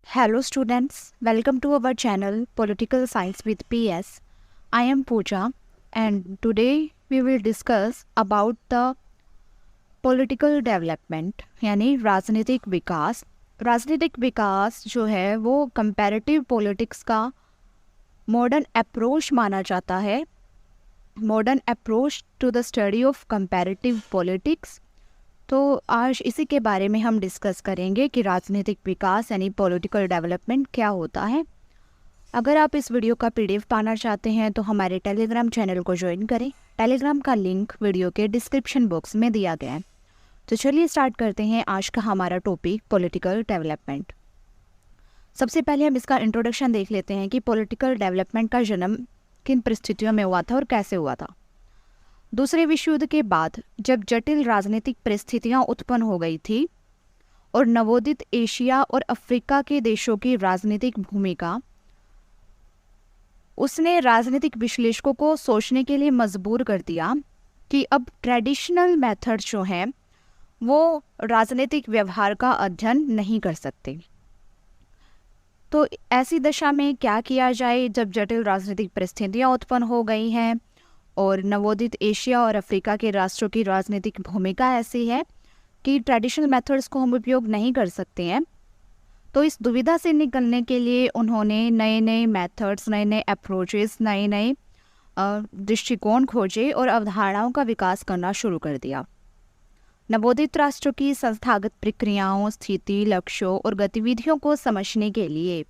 Hello students, welcome to our channel Political Science with PS. I am Pooja and today we will discuss about the political development यानी राजनीतिक विकास। राजनीतिक विकास जो है वो comparative politics का modern approach माना जाता है, modern approach to the study of comparative politics. तो आज इसी के बारे में हम डिस्कस करेंगे कि राजनीतिक विकास यानी पॉलिटिकल डेवलपमेंट क्या होता है। अगर आप इस वीडियो का पीडीएफ पाना चाहते हैं तो हमारे टेलीग्राम चैनल को ज्वाइन करें। टेलीग्राम का लिंक वीडियो के डिस्क्रिप्शन बॉक्स में दिया गया है। तो चलिए स्टार्ट करते हैं आज का हमारा टॉपिक पॉलिटिकल डेवलपमेंट। सबसे पहले हम इसका इंट्रोडक्शन देख लेते हैं कि पॉलिटिकल डेवलपमेंट का जन्म किन परिस्थितियों में हुआ था और कैसे हुआ था। दूसरे विश्व युद्ध के बाद जब जटिल राजनीतिक परिस्थितियां उत्पन्न हो गई थी और नवोदित एशिया और अफ्रीका के देशों की राजनीतिक भूमिका उसने राजनीतिक विश्लेषकों को सोचने के लिए मजबूर कर दिया कि अब ट्रेडिशनल मेथड जो हैं वो राजनीतिक व्यवहार का अध्ययन नहीं कर सकते। तो ऐसी दशा में क्या किया जाए जब जटिल राजनीतिक परिस्थितियां उत्पन्न हो गई हैं और नवोदित एशिया और अफ्रीका के राष्ट्रों की राजनीतिक भूमिका ऐसी है कि ट्रेडिशनल मेथड्स को हम उपयोग नहीं कर सकते हैं। तो इस दुविधा से निकलने के लिए उन्होंने नए नए मेथड्स, नए नए अप्रोचेस, नए नए दृष्टिकोण खोजे और अवधारणाओं का विकास करना शुरू कर दिया। नवोदित राष्ट्रों की संस्थागत प्रक्रियाओं, स्थिति, लक्ष्यों और गतिविधियों को समझने के लिए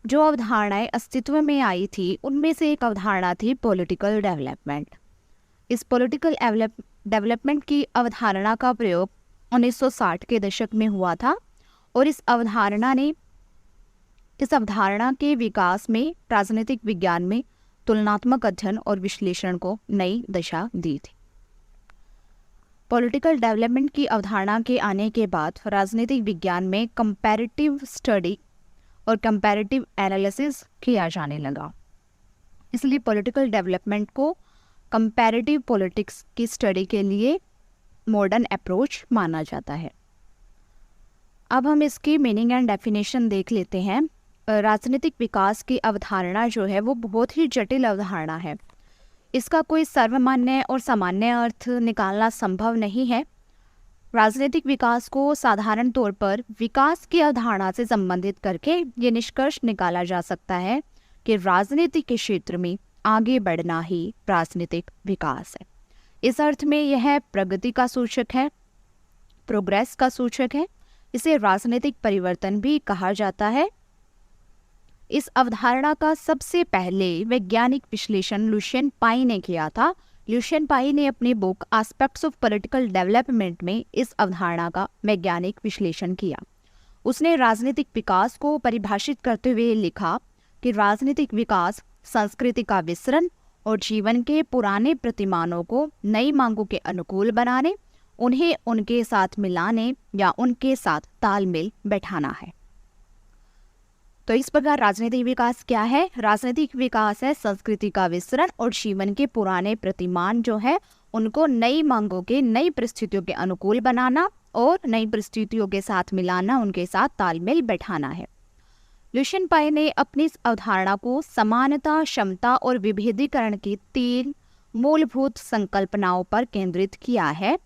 जो अवधारणाएं अस्तित्व में आई थी उनमें से एक अवधारणा थी पॉलिटिकल डेवलपमेंट। इस पॉलिटिकल डेवलपमेंट की अवधारणा का प्रयोग 1960 के दशक में हुआ था और इस अवधारणा के विकास में राजनीतिक विज्ञान में तुलनात्मक अध्ययन और विश्लेषण को नई दिशा दी थी। पॉलिटिकल डेवलपमेंट की अवधारणा के आने के बाद राजनीतिक विज्ञान में कंपैरेटिव स्टडी और कंपैरेटिव एनालिसिस किया जाने लगा। इसलिए पॉलिटिकल डेवलपमेंट को कंपैरेटिव पॉलिटिक्स की स्टडी के लिए मॉडर्न अप्रोच माना जाता है। अब हम इसकी मीनिंग एंड डेफिनेशन देख लेते हैं। राजनीतिक विकास की अवधारणा जो है वो बहुत ही जटिल अवधारणा है। इसका कोई सर्वमान्य और सामान्य अर्थ निकालना संभव नहीं है। राजनीतिक विकास को साधारण तौर पर विकास की अवधारणा से संबंधित करके ये निष्कर्ष निकाला जा सकता है कि राजनीति के क्षेत्र में आगे बढ़ना ही राजनीतिक विकास है। इस अर्थ में यह प्रगति का सूचक है, प्रोग्रेस का सूचक है। इसे राजनीतिक परिवर्तन भी कहा जाता है। इस अवधारणा का सबसे पहले वैज्ञानिक विश्लेषण लुशियन पाई ने किया था। लुशियन पाई ने अपनी book aspects of political development में इस अवधारणा का वैज्ञानिक विश्लेषण किया। उसने राजनीतिक विकास को परिभाषित करते हुए लिखा कि राजनीतिक विकास संस्कृति का विसरण और जीवन के पुराने प्रतिमानों को नई मांगों के अनुकूल बनाने, उन्हें उनके साथ मिलाने या उनके साथ तालमेल बैठाना है। तो इस प्रकार राजनीतिक विकास क्या है? राजनीतिक विकास है संस्कृति का विसरण और जीवन के पुराने प्रतिमान जो है उनको नई मांगों के, नई परिस्थितियों के अनुकूल बनाना और नई परिस्थितियों के साथ मिलाना, उनके साथ तालमेल बैठाना है। लुशियन पाई ने अपनी इस अवधारणा को समानता, क्षमता और विभेदीकरण की 3 मूलभूत संकल्पनाओं पर केंद्रित किया है।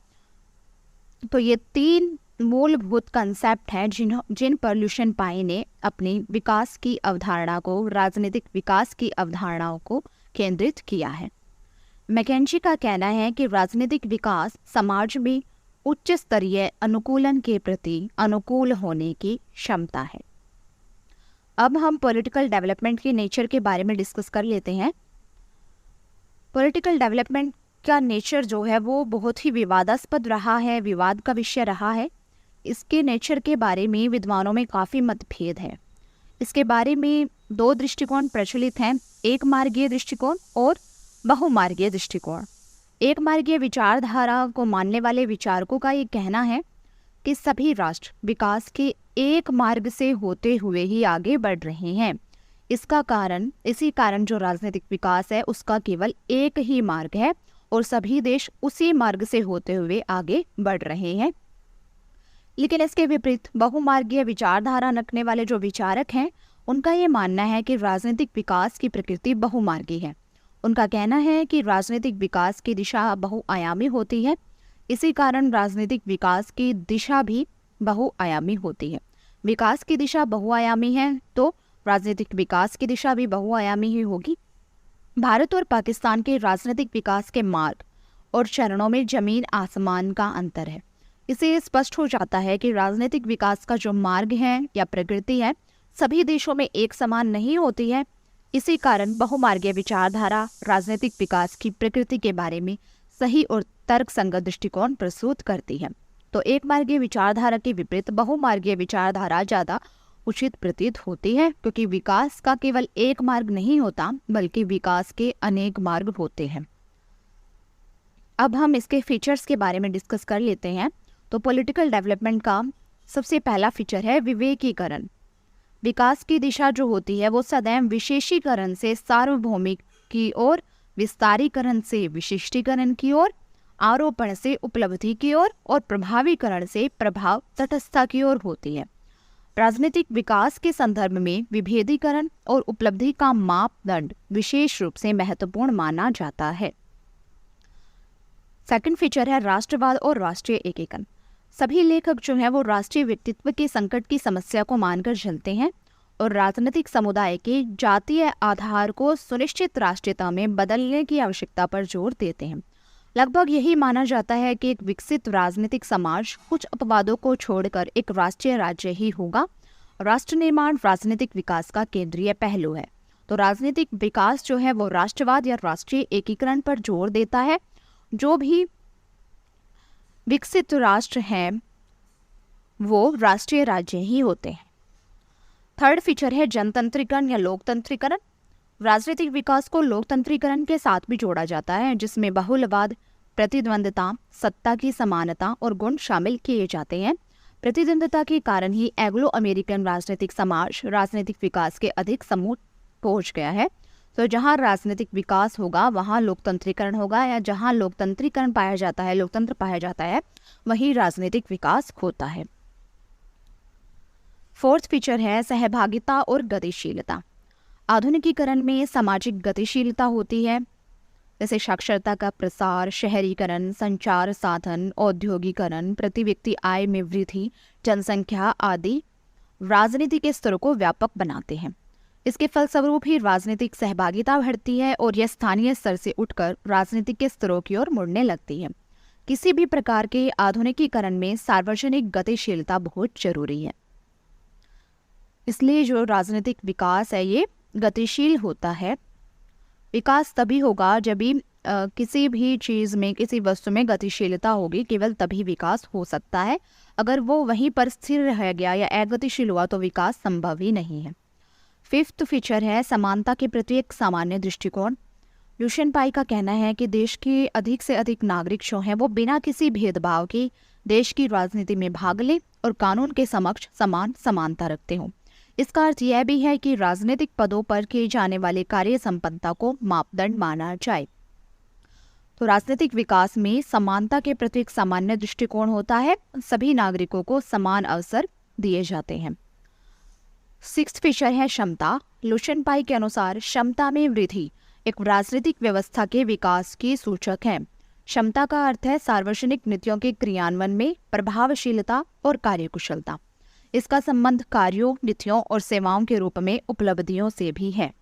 तो ये 3 मूलभूत कंसेप्ट हैं जिन पर लुशियन पाई ने अपनी विकास की अवधारणा को, राजनीतिक विकास की अवधारणाओं को केंद्रित किया है। मैकेंजी का कहना है कि राजनीतिक विकास समाज में उच्च स्तरीय अनुकूलन के प्रति अनुकूल होने की क्षमता है। अब हम पॉलिटिकल डेवलपमेंट के नेचर के बारे में डिस्कस कर लेते हैं। पॉलिटिकल डेवलपमेंट का नेचर जो है वो बहुत ही विवादास्पद रहा है, विवाद का विषय रहा है। इसके नेचर के बारे में विद्वानों में काफ़ी मतभेद है। इसके बारे में 2 दृष्टिकोण प्रचलित हैं, एक मार्गीय दृष्टिकोण और बहुमार्गीय दृष्टिकोण। एक मार्गीय विचारधारा को मानने वाले विचारकों का ये कहना है कि सभी राष्ट्र विकास के एक मार्ग से होते हुए ही आगे बढ़ रहे हैं। इसी कारण जो राजनीतिक विकास है उसका केवल एक ही मार्ग है और सभी देश उसी मार्ग से होते हुए आगे बढ़ रहे हैं। लेकिन इसके विपरीत बहुमार्गीय विचारधारा रखने वाले जो विचारक हैं, उनका ये मानना है कि राजनीतिक विकास की प्रकृति बहुमार्गी है। उनका कहना है कि राजनीतिक विकास की दिशा बहुआयामी होती है, इसी कारण राजनीतिक विकास की दिशा भी बहुआयामी होती है। विकास की दिशा बहुआयामी है तो राजनीतिक विकास की दिशा भी बहुआयामी ही होगी। भारत और पाकिस्तान के राजनीतिक विकास के मार्ग और चरणों में जमीन आसमान का अंतर है। इससे स्पष्ट हो जाता है कि राजनीतिक विकास का जो मार्ग है या प्रकृति है, सभी देशों में एक समान नहीं होती है। इसी कारण बहुमार्गीय विचारधारा राजनीतिक विकास की प्रकृति के बारे में सही और तर्कसंगत दृष्टिकोण प्रस्तुत करती है। तो एक मार्गीय विचारधारा के विपरीत बहुमार्गीय विचारधारा ज़्यादा उचित प्रतीत होती है, क्योंकि विकास का केवल एक मार्ग नहीं होता, बल्कि विकास के अनेक मार्ग होते हैं। अब हम इसके फीचर्स के बारे में डिस्कस कर लेते हैं। तो पॉलिटिकल डेवलपमेंट का सबसे पहला फीचर है विवेकीकरण। विकास की दिशा जो होती है वो सदैव विशेषीकरण से सार्वभौमिक की ओर, विस्तारीकरण से विशिष्टीकरण की ओर, आरोपण से उपलब्धि की ओर और प्रभावीकरण से प्रभाव तटस्थता की ओर होती है। राजनीतिक विकास के संदर्भ में विभेदीकरण और उपलब्धि का मापदंड विशेष रूप से महत्वपूर्ण माना जाता है। सेकंड फीचर है राष्ट्रवाद और राष्ट्रीय एकीकरण। सभी लेखक जो हैं वो राष्ट्रीय व्यक्तित्व के संकट की समस्या को मानकर चलते हैं और राजनीतिक समुदाय के जातीय आधार को सुनिश्चित राष्ट्रीयता में बदलने की आवश्यकता पर जोर देते हैं। लगभग यही माना जाता है कि एक विकसित राजनीतिक समाज कुछ अपवादों को छोड़कर एक राष्ट्रीय राज्य ही होगा। राष्ट्र निर्माण राजनीतिक विकास का केंद्रीय पहलू है। तो राजनीतिक विकास जो है वो राष्ट्रवाद या राष्ट्रीय एकीकरण पर जोर देता है। जो भी विकसित राष्ट्र हैं वो राष्ट्रीय राज्य ही होते हैं। थर्ड फीचर है जनतंत्रीकरण या लोकतंत्रीकरण। राजनीतिक विकास को लोकतंत्रीकरण के साथ भी जोड़ा जाता है, जिसमें बहुलवाद, प्रतिद्वंद्विता, सत्ता की समानता और गुण शामिल किए जाते हैं। प्रतिद्वंद्विता के कारण ही एंग्लो अमेरिकन राजनीतिक समाज राजनीतिक विकास के अधिक समूह पहुंच गया है। तो जहां राजनीतिक विकास होगा वहां लोकतंत्रीकरण होगा, या जहां लोकतंत्रीकरण पाया जाता है, लोकतंत्र पाया जाता है, वहीं राजनीतिक विकास होता है। फोर्थ फीचर है सहभागिता और गतिशीलता। आधुनिकीकरण में सामाजिक गतिशीलता होती है, जैसे साक्षरता का प्रसार, शहरीकरण, संचार साधन, औद्योगिकरण, प्रति व्यक्ति आय में वृद्धि, जनसंख्या आदि राजनीति के स्तरों को व्यापक बनाते हैं। इसके फलस्वरूप ही राजनीतिक सहभागिता बढ़ती है और यह स्थानीय स्तर से उठकर राजनीतिक के स्तरों की ओर मुड़ने लगती है। किसी भी प्रकार के आधुनिकीकरण में सार्वजनिक गतिशीलता बहुत जरूरी है। इसलिए जो राजनीतिक विकास है ये गतिशील होता है। विकास तभी होगा जब भी किसी भी चीज़ में, किसी वस्तु में गतिशीलता होगी, केवल तभी विकास हो सकता है। अगर वो वहीं पर स्थिर रह गया या अगतिशील हुआ तो विकास संभव ही नहीं है। फिफ्थ फीचर है समानता के प्रति एक सामान्य दृष्टिकोण। लुशियन पाई का कहना है कि देश के अधिक से अधिक नागरिक जो हैं वो बिना किसी भेदभाव के देश की राजनीति में भाग लें और कानून के समक्ष समान समानता रखते हों। इसका अर्थ यह भी है कि राजनीतिक पदों पर किए जाने वाले कार्य संपन्नता को मापदंड माना जाए। तो राजनीतिक विकास में समानता के प्रति एक सामान्य दृष्टिकोण होता है, सभी नागरिकों को समान अवसर दिए जाते हैं। सिक्स्थ फीचर है क्षमता। लुशियन पाई के अनुसार क्षमता में वृद्धि एक राजनीतिक व्यवस्था के विकास की सूचक है। क्षमता का अर्थ है सार्वजनिक नीतियों के क्रियान्वयन में प्रभावशीलता और कार्यकुशलता। इसका संबंध कार्यों, नीतियों और सेवाओं के रूप में उपलब्धियों से भी है।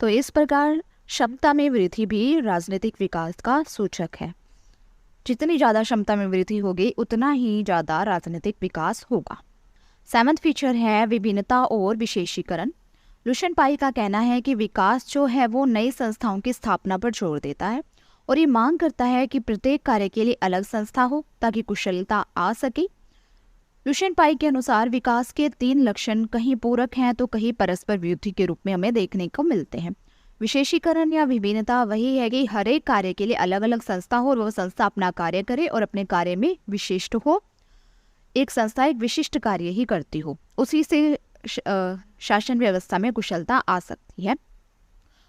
तो इस प्रकार क्षमता में वृद्धि भी राजनीतिक विकास का सूचक है। जितनी ज़्यादा क्षमता में वृद्धि होगी उतना ही ज़्यादा राजनीतिक विकास होगा। सेवंथ फीचर है विभिन्नता और विशेषीकरण। लुशियन पाई का कहना है कि विकास जो है वो नई संस्थाओं की स्थापना पर जोर देता है और ये मांग करता है कि प्रत्येक कार्य के लिए अलग संस्था हो ताकि कुशलता आ सके। लुशियन पाई के अनुसार विकास के 3 लक्षण कहीं पूरक हैं तो कहीं परस्पर विरुद्ध के रूप में हमें देखने को मिलते हैं। विशेषीकरण या विभिन्नता वही है कि हर एक कार्य के लिए अलग अलग संस्था हो और वह संस्था अपना कार्य करे और अपने कार्य में विशिष्ट हो। एक संस्था एक विशिष्ट कार्य ही करती हो, उसी से शासन व्यवस्था में कुशलता आ सकती है।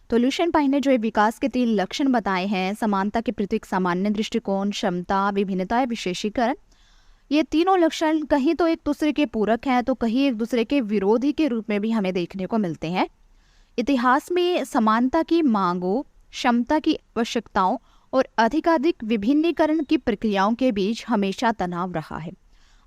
तो लुशियन पाई ने जो विकास के 3 लक्षण बताए हैं, समानता के प्रति एक सामान्य दृष्टिकोण, क्षमता, विभिन्नता या विशेषीकरण, ये तीनों लक्षण कहीं तो एक दूसरे के पूरक हैं तो कहीं एक दूसरे के विरोधी के रूप में भी हमें देखने को मिलते हैं। इतिहास में समानता की मांगों, क्षमता की आवश्यकताओं और अधिकाधिक विभिन्नीकरण की प्रक्रियाओं के बीच हमेशा तनाव रहा है।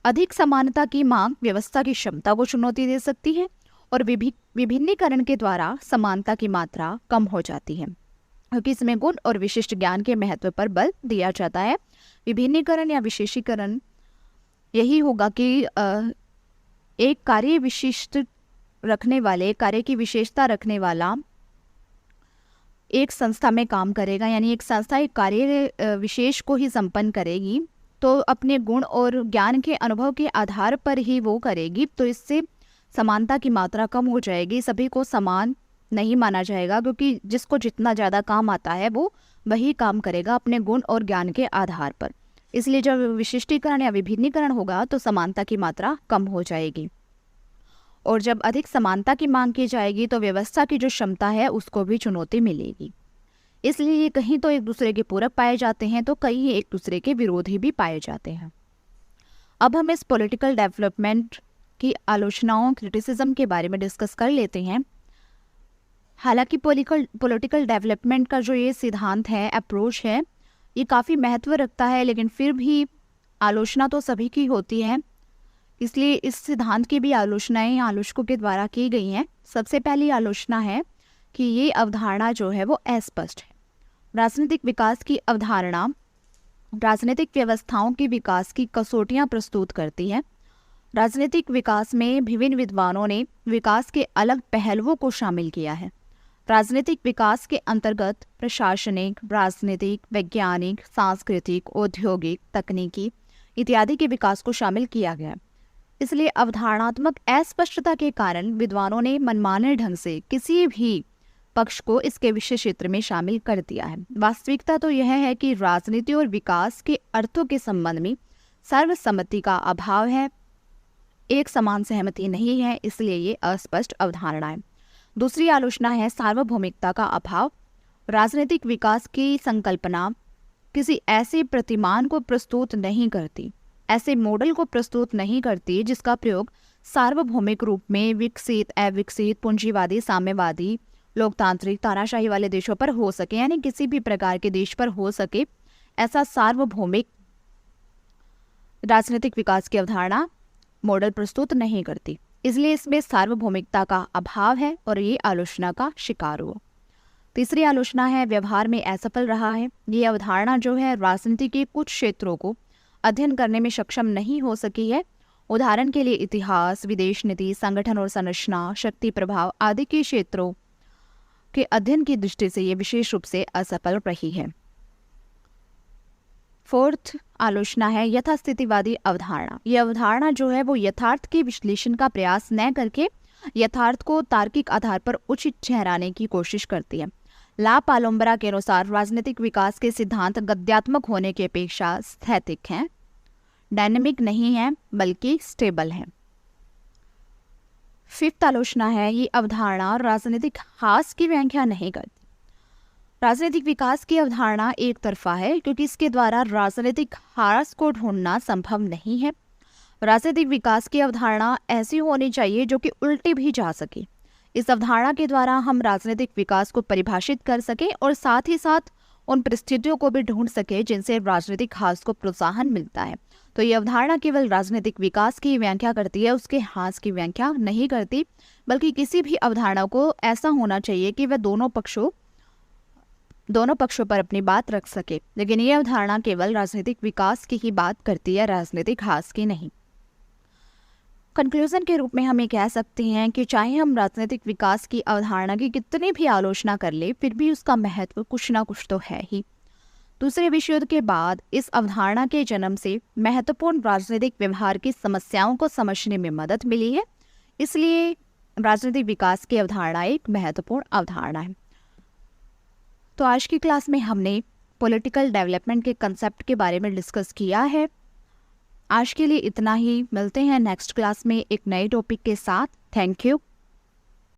अधिक समानता की मांग व्यवस्था की क्षमता को चुनौती दे सकती है और विभिन्नीकरण के द्वारा समानता की मात्रा कम हो जाती है, क्योंकि इसमें गुण और विशिष्ट ज्ञान के महत्व पर बल दिया जाता है। विभिन्नीकरण या विशेषीकरण यही होगा कि एक कार्य विशिष्ट रखने वाले, कार्य की विशेषता रखने वाला एक संस्था में काम करेगा, यानी एक संस्था एक कार्य विशेष को ही संपन्न करेगी तो अपने गुण और ज्ञान के अनुभव के आधार पर ही वो करेगी, तो इससे समानता की मात्रा कम हो जाएगी। सभी को समान नहीं माना जाएगा, क्योंकि जिसको जितना ज़्यादा काम आता है वो वही काम करेगा अपने गुण और ज्ञान के आधार पर। इसलिए जब विशिष्टीकरण या विभिन्नीकरण होगा तो समानता की मात्रा कम हो जाएगी, और जब अधिक समानता की मांग की जाएगी तो व्यवस्था की जो क्षमता है उसको भी चुनौती मिलेगी। इसलिए ये कहीं तो एक दूसरे के पूरक पाए जाते हैं तो कहीं एक दूसरे के विरोधी भी पाए जाते हैं। अब हम इस पॉलिटिकल डेवलपमेंट की आलोचनाओं, क्रिटिसिज्म के बारे में डिस्कस कर लेते हैं। हालांकि पॉलिटिकल डेवलपमेंट का जो ये सिद्धांत है, अप्रोच है, ये काफ़ी महत्व रखता है, लेकिन फिर भी आलोचना तो सभी की होती है। इसलिए इस सिद्धांत की भी आलोचनाएं आलोचकों के द्वारा की गई हैं। सबसे पहली आलोचना है कि ये अवधारणा जो है वो अस्पष्ट है। राजनीतिक विकास की अवधारणा राजनीतिक व्यवस्थाओं के विकास की कसौटियां प्रस्तुत करती है। राजनीतिक विकास में विभिन्न विद्वानों ने विकास के अलग पहलुओं को शामिल किया है। राजनीतिक विकास के अंतर्गत प्रशासनिक, राजनीतिक, वैज्ञानिक, सांस्कृतिक, औद्योगिक, तकनीकी इत्यादि के विकास को शामिल किया गया। इसलिए अवधारणात्मक अस्पष्टता के कारण विद्वानों ने मनमाने ढंग से किसी भी पक्ष को इसके विषय क्षेत्र में शामिल कर दिया है। वास्तविकता तो यह है कि राजनीति और विकास के अर्थों के संबंध में सर्वसम्मति का अभाव है, एक समान सहमति नहीं है, इसलिए ये अस्पष्ट अवधारणा है। दूसरी आलोचना है सार्वभौमिकता का अभाव। राजनीतिक विकास की संकल्पना किसी ऐसे प्रतिमान को प्रस्तुत नहीं करती, ऐसे मॉडल को प्रस्तुत नहीं करती जिसका प्रयोग सार्वभौमिक रूप में विकसित, अविकसित, पूंजीवादी, साम्यवादी, लोकतांत्रिक, तानाशाही वाले देशों पर हो सके, यानी किसी भी प्रकार के देश पर हो सके। ऐसा सार्वभौमिक राजनीतिक विकास की अवधारणा मॉडल प्रस्तुत नहीं करती, इसलिए इसमें सार्वभौमिकता का अभाव है और ये आलोचना का शिकार हुआ। तीसरी आलोचना है व्यवहार में असफल रहा है। ये अवधारणा जो है राजनीति के कुछ क्षेत्रों को अध्ययन करने में सक्षम नहीं हो सकी है। उदाहरण के लिए इतिहास, विदेश नीति, संगठन और संरचना, शक्ति प्रभाव आदि के क्षेत्रों के अध्ययन की दृष्टि से ये विशेष रूप से असफल रही है। फोर्थ आलोचना है यथास्थितिवादी अवधारणा। यह अवधारणा जो है वो यथार्थ के विश्लेषण का प्रयास न करके यथार्थ को तार्किक आधार पर उचित ठहराने की कोशिश करती है। ला पालोम्बरा के अनुसार राजनीतिक विकास के सिद्धांत गद्यात्मक होने की अपेक्षा स्थैतिक हैं, डायनेमिक नहीं है बल्कि स्टेबल है। फिफ्थ आलोचना है ये अवधारणा राजनीतिक हास की व्याख्या नहीं करती। राजनीतिक विकास की अवधारणा एक तरफा है क्योंकि इसके द्वारा राजनीतिक हास को ढूंढना संभव नहीं है। राजनीतिक विकास की अवधारणा ऐसी होनी चाहिए जो कि उल्टी भी जा सके। इस अवधारणा के द्वारा हम राजनीतिक विकास को परिभाषित कर सके और साथ ही साथ उन परिस्थितियों को भी ढूंढ सके जिनसे राजनीतिक हास को प्रोत्साहन मिलता है। तो ये अवधारणा केवल राजनीतिक विकास की व्याख्या करती है, उसके हास की व्याख्या नहीं करती, बल्कि किसी भी अवधारणा को ऐसा होना चाहिए कि वह दोनों पक्षों पर अपनी बात रख सके। लेकिन ये अवधारणा केवल राजनीतिक विकास की ही बात करती है, राजनीतिक हास की नहीं। कंक्लूजन के रूप में हम ये कह सकते हैं कि चाहे हम राजनीतिक विकास की अवधारणा की कितनी भी आलोचना कर ले, फिर भी उसका महत्व कुछ ना कुछ तो है ही। दूसरे विश्व युद्ध के बाद इस अवधारणा के जन्म से महत्वपूर्ण राजनीतिक व्यवहार की समस्याओं को समझने में मदद मिली है। इसलिए राजनीतिक विकास की अवधारणा एक महत्वपूर्ण अवधारणा है। तो आज की क्लास में हमने पॉलिटिकल डेवलपमेंट के कंसेप्ट के बारे में डिस्कस किया है। आज के लिए इतना ही। मिलते हैं नेक्स्ट क्लास में एक नए टॉपिक के साथ। Thank you.